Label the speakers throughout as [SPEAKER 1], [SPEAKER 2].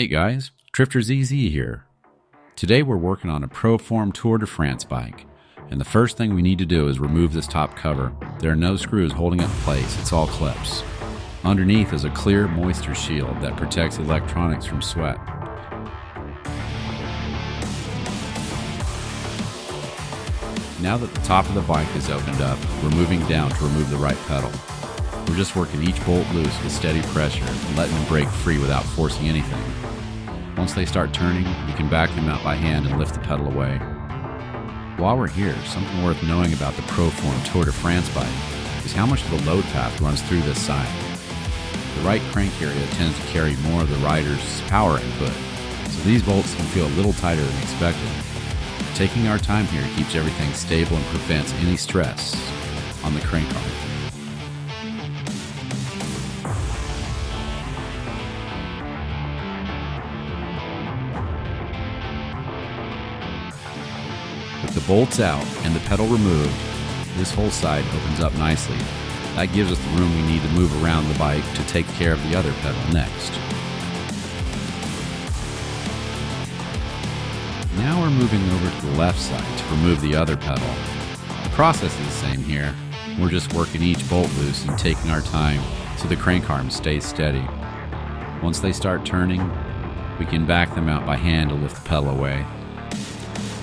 [SPEAKER 1] Hey guys, Drifter ZZ here. Today we're working on a ProForm Tour de France bike, and the first thing we need to do is remove this top cover. There are no screws holding it in place, it's all clips. Underneath is a clear moisture shield that protects electronics from sweat. Now that the top of the bike is opened up, we're moving down to remove the right pedal. We're just working each bolt loose with steady pressure and letting them break free without forcing anything. Once they start turning, we can back them out by hand and lift the pedal away. While we're here, something worth knowing about the ProForm Tour de France bike is how much of the load path runs through this side. The right crank area tends to carry more of the rider's power input, so these bolts can feel a little tighter than expected. Taking our time here keeps everything stable and prevents any stress on the crank arm. With the bolts out and the pedal removed, this whole side opens up nicely. That gives us the room we need to move around the bike to take care of the other pedal next. Now we're moving over to the left side to remove the other pedal. The process is the same here. We're just working each bolt loose and taking our time so the crank arm stays steady. Once they start turning, we can back them out by hand to lift the pedal away.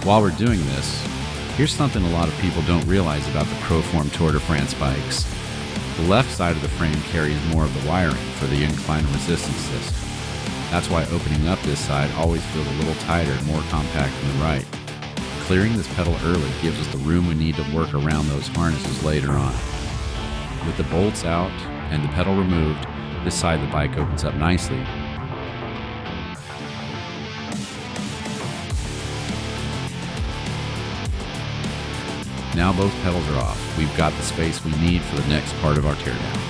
[SPEAKER 1] While we're doing this, here's something a lot of people don't realize about the ProForm Tour de France bikes. The left side of the frame carries more of the wiring for the incline resistance system. That's why opening up this side always feels a little tighter and more compact than the right. Clearing this pedal early gives us the room we need to work around those harnesses later on. With the bolts out and the pedal removed, this side of the bike opens up nicely. Now both pedals are off. We've got the space we need for the next part of our teardown.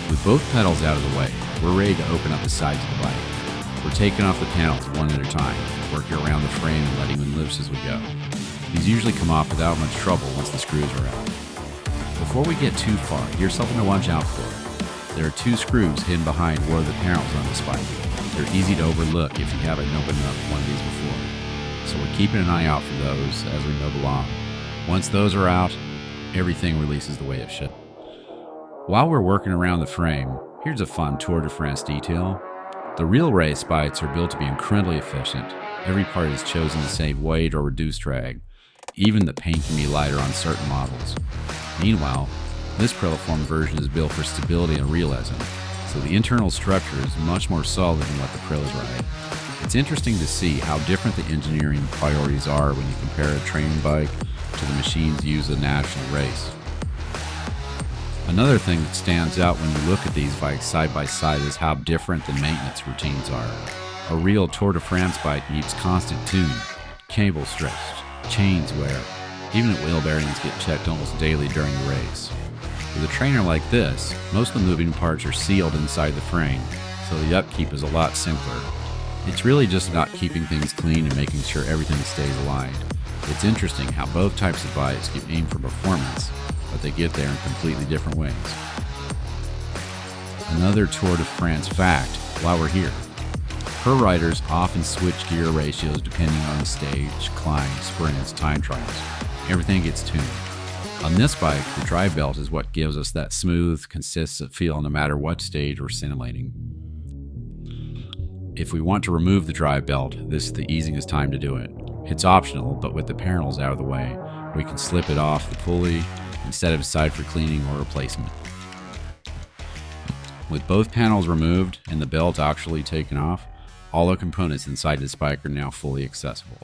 [SPEAKER 1] With both pedals out of the way, we're ready to open up the sides of the bike. We're taking off the panels one at a time, working around the frame and letting them loose as we go. These usually come off without much trouble once the screws are out. Before we get too far, here's something to watch out for. There are two screws hidden behind one of the panels on this bike. They're easy to overlook if you haven't opened up one of these before. So we're keeping an eye out for those as we move along. Once those are out, everything releases the way it should. While we're working around the frame, here's a fun Tour de France detail. The real race bikes are built to be incredibly efficient. Every part is chosen to save weight or reduce drag. Even the paint can be lighter on certain models. Meanwhile, this ProForm version is built for stability and realism, so the internal structure is much more solid than what the Pros ride. It's interesting to see how different the engineering priorities are when you compare a training bike to the machines used in a national race. Another thing that stands out when you look at these bikes side by side is how different the maintenance routines are. A real Tour de France bike needs constant tuning, cable stretched, chains wear. Even at wheel bearings get checked almost daily during the race. With a trainer like this, most of the moving parts are sealed inside the frame, so the upkeep is a lot simpler. It's really just about keeping things clean and making sure everything stays aligned. It's interesting how both types of bikes get aimed for performance, but they get there in completely different ways. Another Tour de France fact while we're here. Pro riders often switch gear ratios depending on the stage, climb, sprints, time trials. Everything gets tuned. On this bike, the drive belt is what gives us that smooth, consistent feel no matter what stage we're simulating. If we want to remove the drive belt, this is the easiest time to do it. It's optional, but with the panels out of the way, we can slip it off the pulley and set it aside for cleaning or replacement. With both panels removed and the belt actually taken off, all the components inside this bike are now fully accessible.